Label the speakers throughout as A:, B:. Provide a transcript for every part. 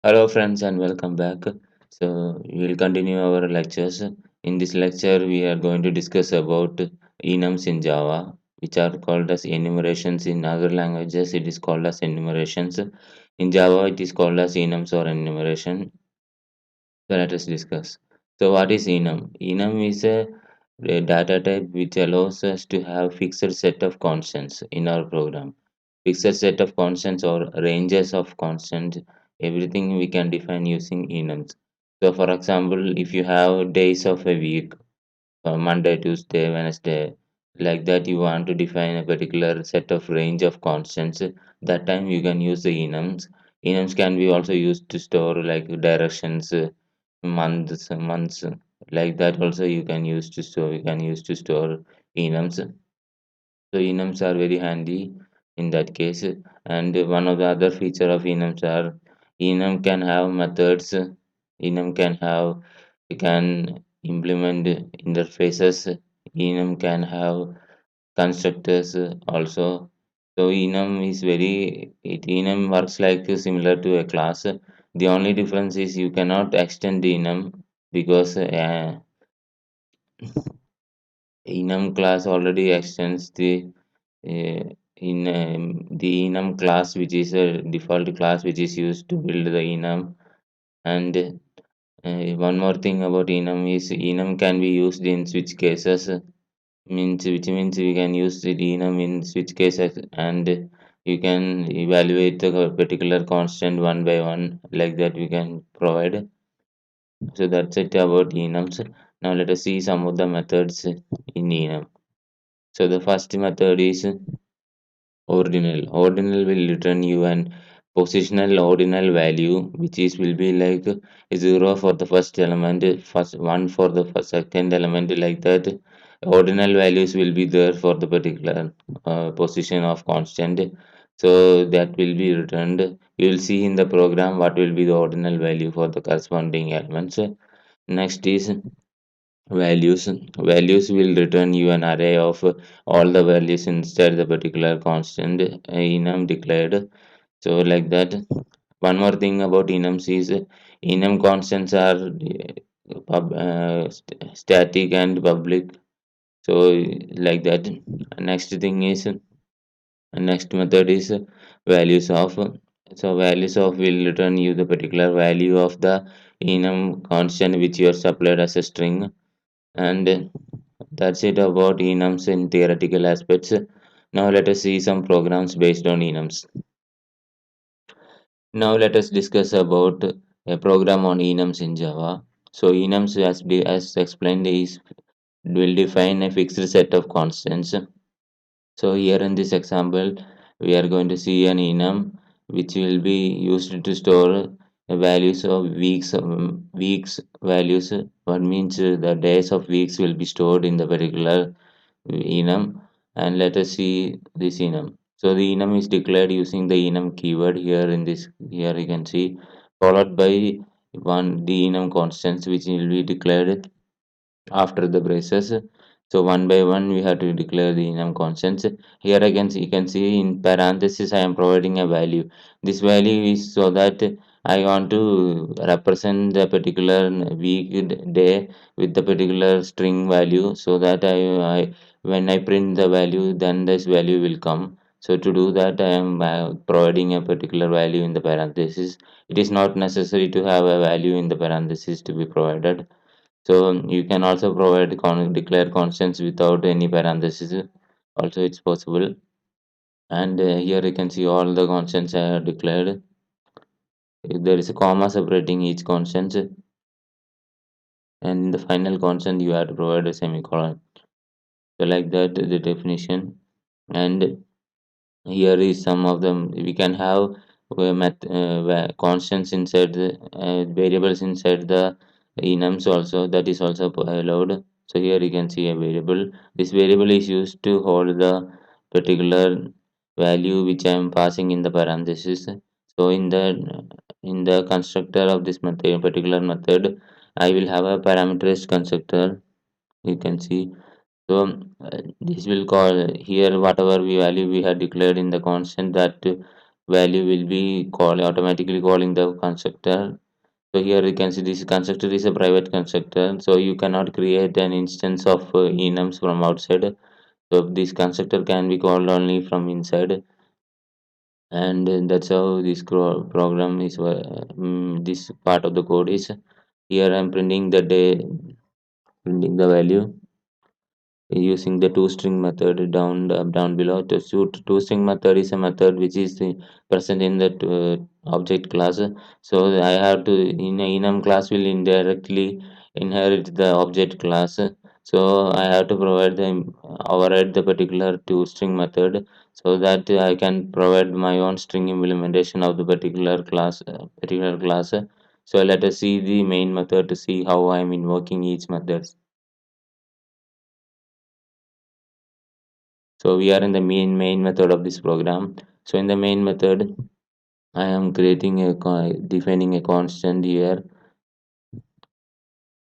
A: Hello, friends, and welcome back. So, we will continue our lectures. In this lecture, we are going to discuss about enums in Java, which are called as enumerations. In other languages, it is called as enumerations. In Java, it is called as enums or enumeration. So, let us discuss. So, what is enum? Enum is a data type which allows us to have fixed set of constants in our program. Fixed set of constants or ranges of constants, everything we can define using enums. So, for example, if you have days of a week, Monday, Tuesday, Wednesday, like that, you want to define a particular set of range of constants, that time you can use the enums. Enums can be also used to store like directions, months, like that. Also, you can use to store enums. So enums are very handy in that case. And one of the other feature of enums are enum can have methods. Enum can implement interfaces. Enum can have constructors also. So enum works like similar to a class. The only difference is you cannot extend enum because enum class already extends uh, the enum class, which is a default class which is used to build the enum. And one more thing about enum is enum can be used in switch cases, means which means we can use the enum in switch cases, and you can evaluate the particular constant one by one, like that we can provide. So that's it about enums. Now let us see some of the methods in enum. So the first method is ordinal. Ordinal will return you an positional ordinal value, which is will be like zero for the first element, first one for the second element, like that. Ordinal values will be there for the particular position of constant. So that will be returned. You will see in the program what will be the ordinal value for the corresponding elements. Next is values. Values will return you an array of all the values inside the particular constant enum declared. So like that. One more thing about enums is enum constants are static and public. So like that. Next thing is next method is values of. So values of will return you the particular value of the enum constant which you are supplied as a string. And that's it about enums in theoretical aspects. Now let us see some programs based on enums. Now let us discuss about a program on enums in Java. So enums, as explained, is will define a fixed set of constants. So here in this example, we are going to see an enum which will be used to store values of weeks values. What means the days of weeks will be stored in the particular enum. And let us see this enum. So the enum is declared using the enum keyword here in this. Here you can see followed by one the enum constants which will be declared after the braces. So one by one we have to declare the enum constants. Here again you can see in parenthesis I am providing a value. This value is so that I want to represent the particular day with the particular string value, so that I when I print the value, then this value will come. So to do that I am providing a particular value in the parenthesis. It is not necessary to have a value in the parenthesis to be provided. So you can also provide declare constants without any parentheses. Also, it's possible. And here you can see all the constants I have declared. If there is a comma separating each constant, and in the final constant you have to provide a semicolon. So like that, the definition. And here is some of them. We can have constants inside the variables inside the enums also. That is also allowed. So here you can see a variable. This variable is used to hold the particular value which I am passing in the parenthesis. So in the constructor of this method, particular method, I will have a parameterized constructor. You can see. So this will call here whatever we value we have declared in the constant, that value will be automatically calling the constructor. So here you can see this constructor is a private constructor, so you cannot create an instance of enums from outside. So this constructor can be called only from inside, and that's how this program is. This part of the code is. Here I'm printing the day, printing the value using the toString method down below. The toString method is a method which is present in the object class. So I have to in a enum class will indirectly inherit the object class. So I have to provide the override the particular toString method so that I can provide my own string implementation of the particular class. So let us see the main method to see how I am invoking each method. So we are in the main method of this program. So in the main method, I am creating defining a constant here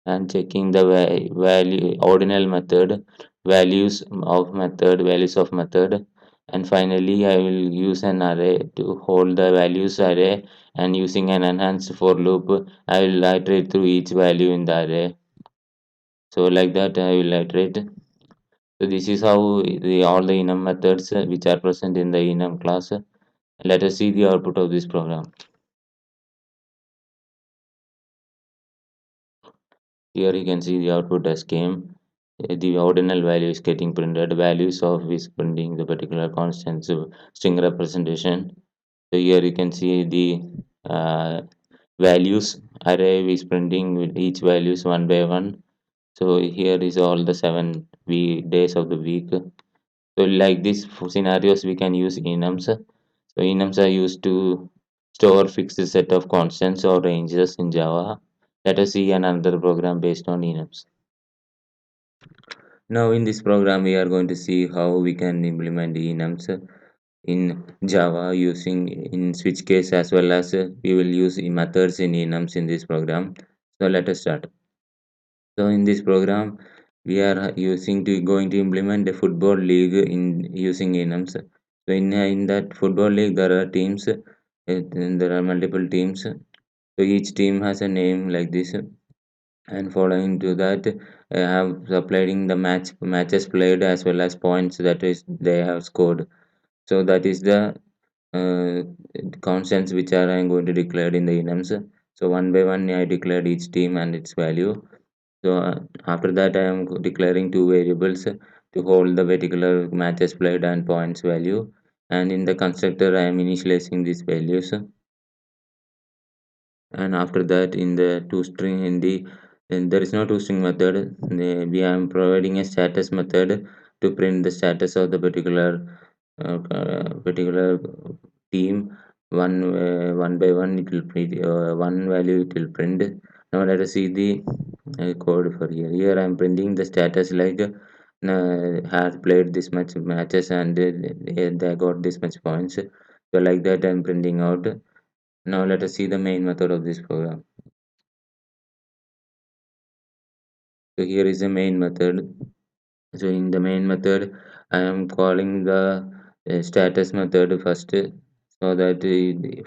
A: and checking the value ordinal method values of method, and finally I will use an array to hold the values array, and using an enhanced for loop I will iterate through each value in the array. So like that I will iterate. So this is how all the enum methods which are present in the enum class. Let us see the output of this program. Here you can see the output as came. The ordinal value is getting printed. Values of is printing the particular constant string representation. So here you can see the values array is printing with each values one by one. So here is all the days of the week. So like these scenarios we can use enums. So enums are used to store fixed set of constants or ranges in Java. Let us see another program based on enums. Now in this program we are going to see how we can implement enums in Java using in switch case, as well as we will use methods in enums in this program. So let us start. So in this program, we are using to going to implement a football league in using enums. So in that football league, there are teams. There are multiple teams. So each team has a name like this, and following to that, I have supplying the matches played as well as points that is they have scored. So that is the uh, constants which are I'm going to declare in the enums. So one by one, I declared each team and its value. So after that, I am declaring two variables to hold the particular matches played and points value. And in the constructor, I am initializing these values. And after that, in the toString and there is no toString method. We are providing a status method to print the status of the particular team. One by one, it will print one value, it will print. Now let us see the code for here. Here I am printing the status like has played this much matches, and they got this much points. So like that I am printing out. Now let us see the main method of this program. So here is the main method. So in the main method, I am calling the status method first, so that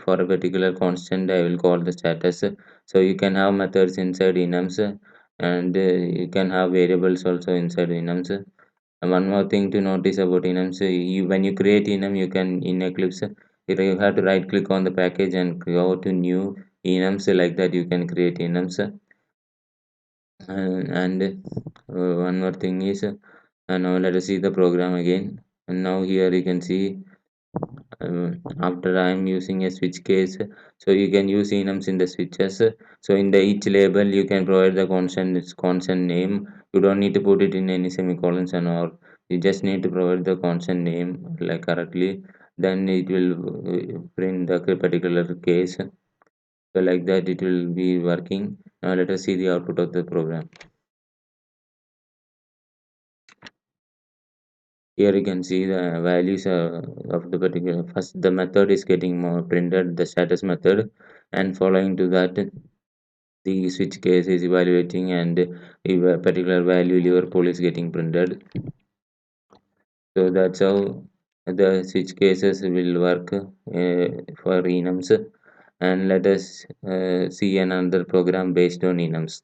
A: for a particular constant I will call the status. So you can have methods inside enums, and you can have variables also inside enums. And one more thing to notice about enums, when you create enum, you can in Eclipse, you have to right click on the package and go to new enums. Like that you can create enums. And one more thing is, now let us see the program again. And now here you can see, after I am using a switch case, so you can use enums in the switches. So in the each label you can provide the constant name. You don't need to put it in any semicolons and all. You just need to provide the constant name like correctly, then it will print the particular case. So like that it will be working. Now let us see the output of the program. Here you can see the values of the particular first the method is getting more printed, the status method, and following to that the switch case is evaluating, and if a particular value Liverpool is getting printed. So that's how the switch cases will work for enums, and let us see another program based on enums.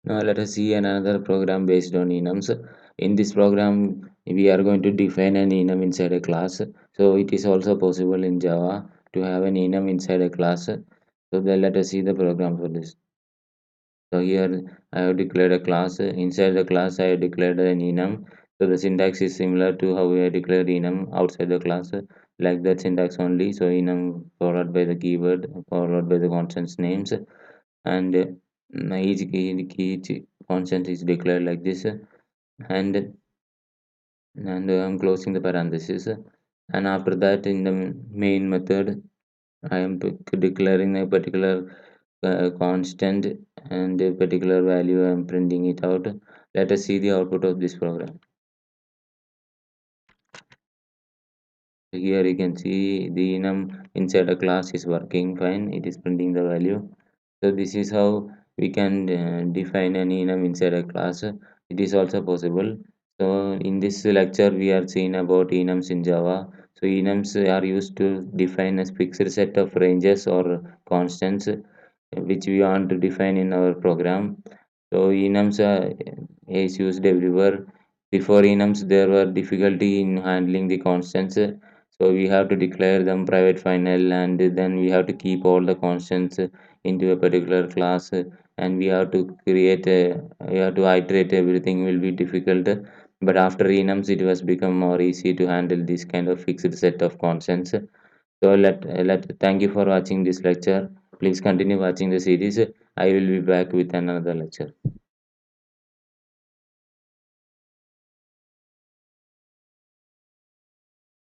A: Now let us see another program based on enums. In this program, we are going to define an enum inside a class. So it is also possible in Java to have an enum inside a class. So then let us see the program for this. So here I have declared a class. Inside the class, I have declared an enum. So the syntax is similar to how we have declared enum outside the class, like that syntax only. So enum followed by the keyword, followed by the constants names, and each constant is declared like this, and I'm closing the parenthesis, and after that in the main method I am declaring a particular constant and a particular value. I am printing it out. Let us see the output of this program. Here you can see the enum inside a class is working fine. It is printing the value. So this is how we can define an enum inside a class. It is also possible. So in this lecture we are seeing about enums in Java. So enums are used to define a fixed set of ranges or constants which we want to define in our program. So enums is used everywhere. Before enums, there were difficulty in handling the constants. So we have to declare them private final, and then we have to keep all the constants into a particular class, and we have to iterate everything will be difficult. But after enums, it was become more easy to handle this kind of fixed set of constants. So let thank you for watching this lecture. Please continue watching the series. I will be back with another lecture.